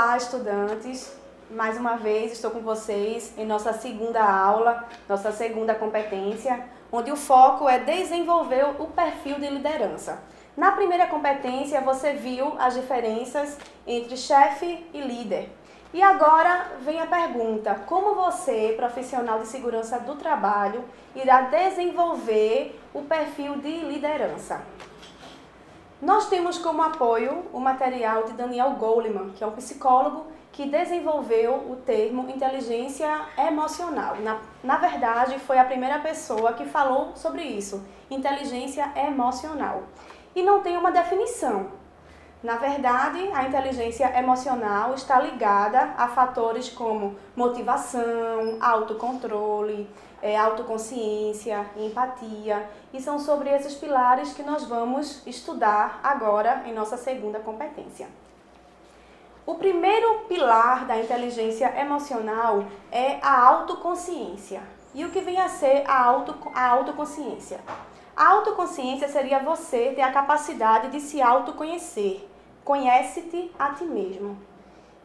Olá, estudantes! Mais uma vez estou com vocês em nossa segunda aula, nossa segunda competência, onde o foco é desenvolver o perfil de liderança. Na primeira competência, você viu as diferenças entre chefe e líder. E agora vem a pergunta: como você, profissional de segurança do trabalho, irá desenvolver o perfil de liderança? Nós temos como apoio o material de Daniel Goleman, que é um psicólogo que desenvolveu o termo inteligência emocional. Na verdade, foi a primeira pessoa que falou sobre isso, inteligência emocional. E não tem uma definição. Na verdade, a inteligência emocional está ligada a fatores como motivação, autocontrole, autoconsciência, empatia. E são sobre esses pilares que nós vamos estudar agora em nossa segunda competência. O primeiro pilar da inteligência emocional é a autoconsciência. E o que vem a ser a autoconsciência? A autoconsciência seria você ter a capacidade de se autoconhecer. Conhece-te a ti mesmo.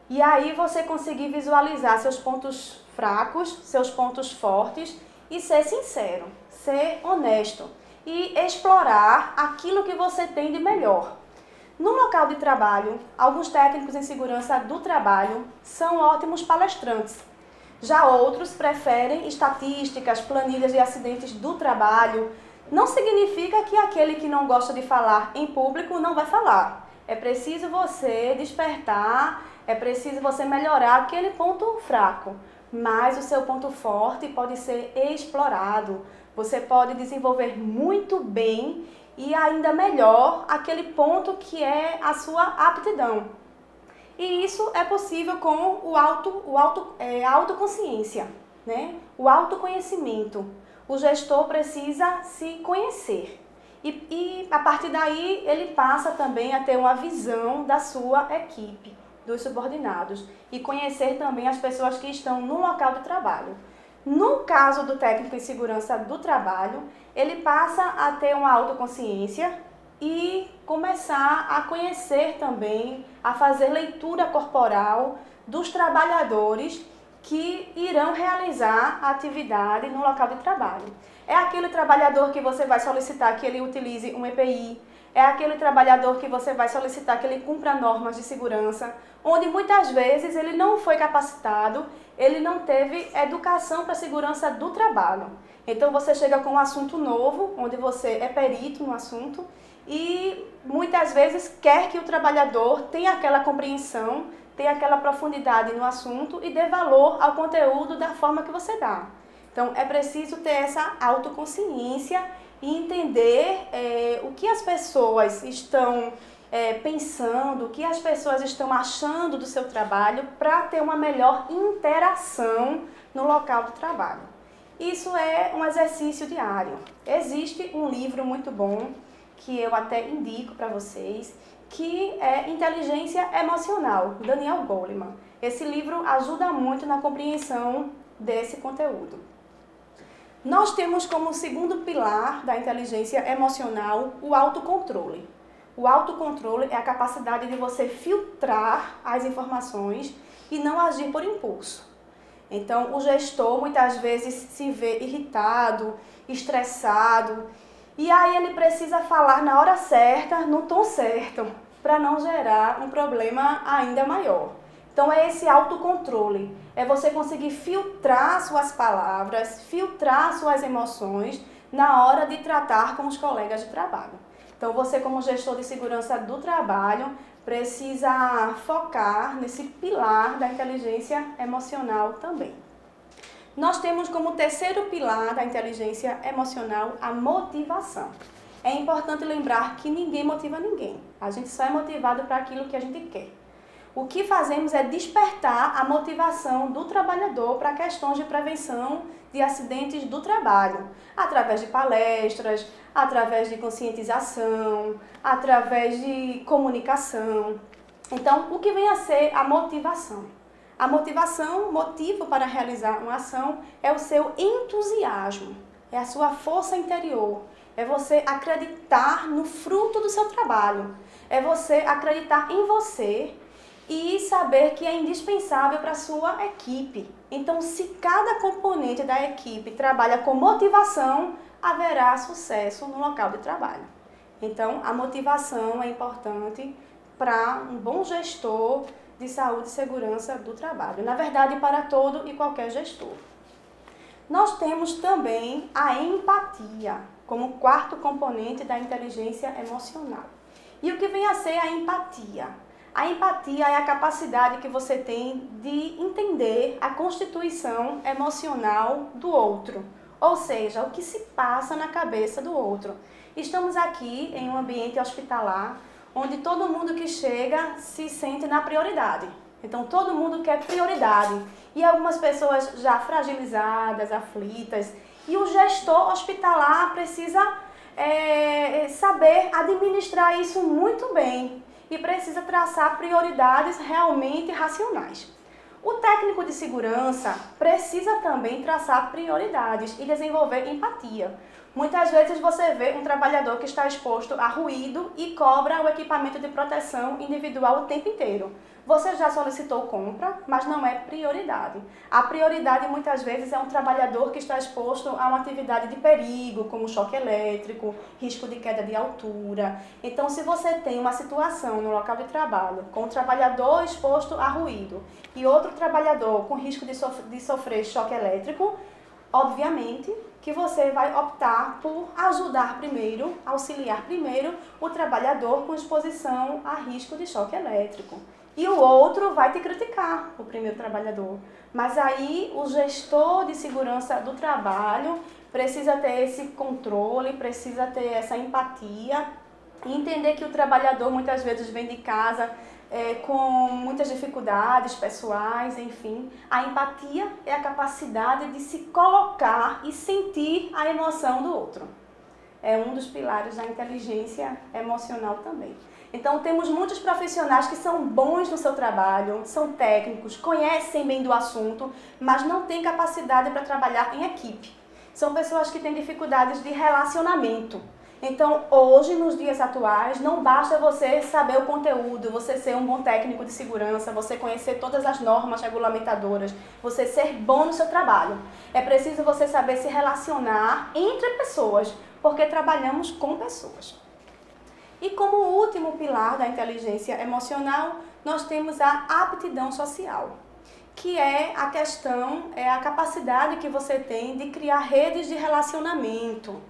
E aí você conseguir visualizar seus pontos fracos, seus pontos fortes e ser sincero, ser honesto e explorar aquilo que você tem de melhor. No local de trabalho, alguns técnicos em segurança do trabalho são ótimos palestrantes. Já outros preferem estatísticas, planilhas de acidentes do trabalho. Não significa que aquele que não gosta de falar em público não vai falar. É preciso você despertar, é preciso você melhorar aquele ponto fraco. Mas o seu ponto forte pode ser explorado. Você pode desenvolver muito bem e ainda melhor aquele ponto que é a sua aptidão. E isso é possível com a autoconsciência, né? O autoconhecimento. O gestor precisa se conhecer. E a partir daí ele passa também a ter uma visão da sua equipe, dos subordinados, e conhecer também as pessoas que estão no local de trabalho. No caso do técnico em segurança do trabalho, ele passa a ter uma autoconsciência e começar a conhecer também, a fazer leitura corporal dos trabalhadores que irão realizar a atividade no local de trabalho. É aquele trabalhador que você vai solicitar que ele utilize um EPI, é aquele trabalhador que você vai solicitar que ele cumpra normas de segurança, onde muitas vezes ele não foi capacitado, ele não teve educação para a segurança do trabalho. Então você chega com um assunto novo, onde você é perito no assunto e muitas vezes quer que o trabalhador tenha aquela compreensão, tenha aquela profundidade no assunto e dê valor ao conteúdo da forma que você dá. Então é preciso ter essa autoconsciência e entender o que as pessoas estão pensando, o que as pessoas estão achando do seu trabalho para ter uma melhor interação no local de trabalho. Isso é um exercício diário. Existe um livro muito bom que eu até indico para vocês, que é Inteligência Emocional, Daniel Goleman. Esse livro ajuda muito na compreensão desse conteúdo. Nós temos como segundo pilar da inteligência emocional o autocontrole. O autocontrole é a capacidade de você filtrar as informações e não agir por impulso. Então, o gestor muitas vezes se vê irritado, estressado, e aí ele precisa falar na hora certa, no tom certo, para não gerar um problema ainda maior. Então é esse autocontrole, é você conseguir filtrar suas palavras, filtrar suas emoções na hora de tratar com os colegas de trabalho. Então você, como gestor de segurança do trabalho, precisa focar nesse pilar da inteligência emocional também. Nós temos como terceiro pilar da inteligência emocional a motivação. É importante lembrar que ninguém motiva ninguém. A gente só é motivado para aquilo que a gente quer. O que fazemos é despertar a motivação do trabalhador para questões de prevenção de acidentes do trabalho, através de palestras, através de conscientização, através de comunicação. Então, o que vem a ser a motivação? A motivação, motivo para realizar uma ação, é o seu entusiasmo, é a sua força interior, é você acreditar no fruto do seu trabalho, é você acreditar em você e saber que é indispensável para a sua equipe. Então, se cada componente da equipe trabalha com motivação, haverá sucesso no local de trabalho. Então, a motivação é importante para um bom gestor de saúde e segurança do trabalho. Na verdade, para todo e qualquer gestor. Nós temos também a empatia como quarto componente da inteligência emocional. E o que vem a ser a empatia? A empatia é a capacidade que você tem de entender a constituição emocional do outro, ou seja, o que se passa na cabeça do outro. Estamos aqui em um ambiente hospitalar, onde todo mundo que chega se sente na prioridade. Então, todo mundo quer prioridade. E algumas pessoas já fragilizadas, aflitas. E o gestor hospitalar precisa saber administrar isso muito bem. E precisa traçar prioridades realmente racionais. O técnico de segurança precisa também traçar prioridades e desenvolver empatia. Muitas vezes você vê um trabalhador que está exposto a ruído e cobra o equipamento de proteção individual o tempo inteiro. Você já solicitou compra, mas não é prioridade. A prioridade muitas vezes é um trabalhador que está exposto a uma atividade de perigo, como choque elétrico, risco de queda de altura. Então, se você tem uma situação no local de trabalho com um trabalhador exposto a ruído e outro trabalhador com risco de sofrer choque elétrico, obviamente que você vai optar por ajudar primeiro, auxiliar primeiro o trabalhador com exposição a risco de choque elétrico. E o outro vai te criticar, o primeiro trabalhador. Mas aí o gestor de segurança do trabalho precisa ter esse controle, precisa ter essa empatia e entender que o trabalhador muitas vezes vem de casa com muitas dificuldades pessoais, enfim. A empatia é a capacidade de se colocar e sentir a emoção do outro. É um dos pilares da inteligência emocional também. Então, temos muitos profissionais que são bons no seu trabalho, são técnicos, conhecem bem do assunto, mas não têm capacidade para trabalhar em equipe. São pessoas que têm dificuldades de relacionamento. Então, hoje, nos dias atuais, não basta você saber o conteúdo, você ser um bom técnico de segurança, você conhecer todas as normas regulamentadoras, você ser bom no seu trabalho. É preciso você saber se relacionar entre pessoas, porque trabalhamos com pessoas. E como último pilar da inteligência emocional, nós temos a aptidão social, que é a questão, é a capacidade que você tem de criar redes de relacionamento,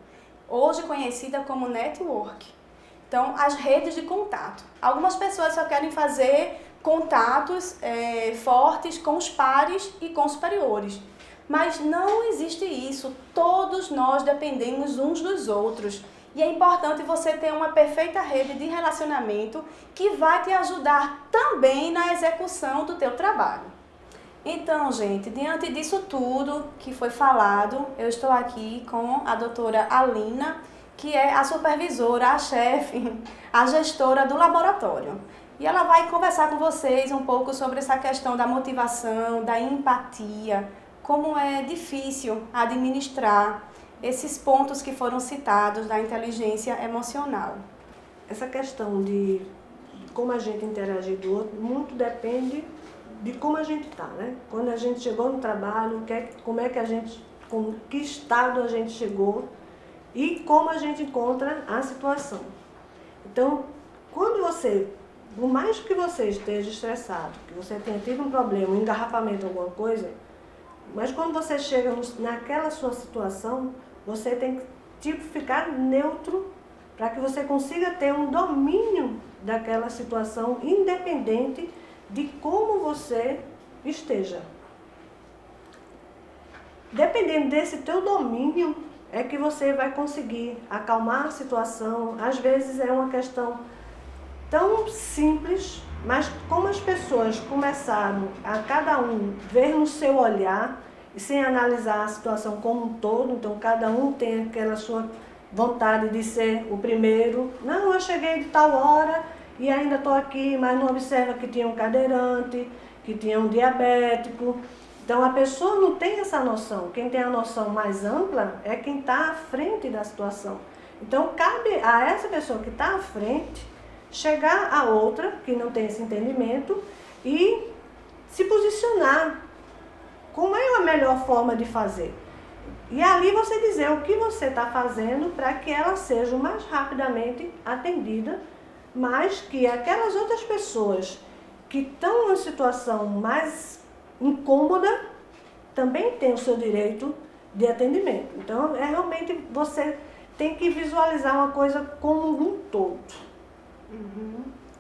hoje conhecida como network. Então, as redes de contato. Algumas pessoas só querem fazer contatos fortes com os pares e com os superiores. Mas não existe isso. Todos nós dependemos uns dos outros. E é importante você ter uma perfeita rede de relacionamento que vai te ajudar também na execução do teu trabalho. Então, gente, diante disso tudo que foi falado, eu estou aqui com a doutora Alina, que é a supervisora, a chefe, a gestora do laboratório. E ela vai conversar com vocês um pouco sobre essa questão da motivação, da empatia, como é difícil administrar esses pontos que foram citados da inteligência emocional. Essa questão de como a gente interage do outro, muito depende de como a gente está, né? Quando a gente chegou no trabalho, como é que a gente, com que estado a gente chegou e como a gente encontra a situação. Então, quando você, por mais que você esteja estressado, que você tenha tido um problema, um engarrafamento, alguma coisa, mas quando você chega naquela sua situação, você tem que ficar neutro para que você consiga ter um domínio daquela situação, independente de como você esteja. Dependendo desse teu domínio, é que você vai conseguir acalmar a situação. Às vezes é uma questão tão simples, mas como as pessoas começaram a cada um ver no seu olhar, e sem analisar a situação como um todo, então cada um tem aquela sua vontade de ser o primeiro. Não, eu cheguei de tal hora e ainda estou aqui, mas não observa que tinha um cadeirante, que tinha um diabético. Então a pessoa não tem essa noção. Quem tem a noção mais ampla é quem está à frente da situação. Então cabe a essa pessoa que está à frente chegar a outra, que não tem esse entendimento, e se posicionar. Como é a melhor forma de fazer? E ali você dizer o que você está fazendo para que ela seja o mais rapidamente atendida, mas que aquelas outras pessoas que estão numa situação mais incômoda também tenham o seu direito de atendimento. Então, realmente você tem que visualizar uma coisa como um todo.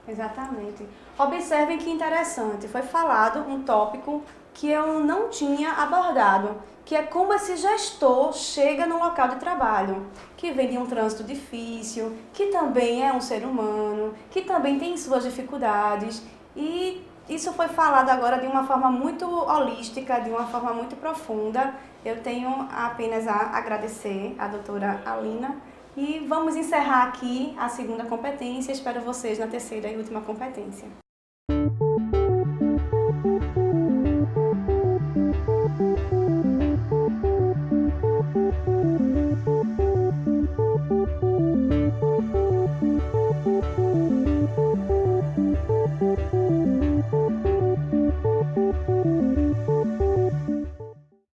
Exatamente. Observem que interessante, foi falado um tópico que eu não tinha abordado, que é como esse gestor chega no local de trabalho, que vem de um trânsito difícil, que também é um ser humano, que também tem suas dificuldades, e isso foi falado agora de uma forma muito holística, de uma forma muito profunda. Eu tenho apenas a agradecer à doutora Alina e vamos encerrar aqui a segunda competência. Espero vocês na terceira e última competência.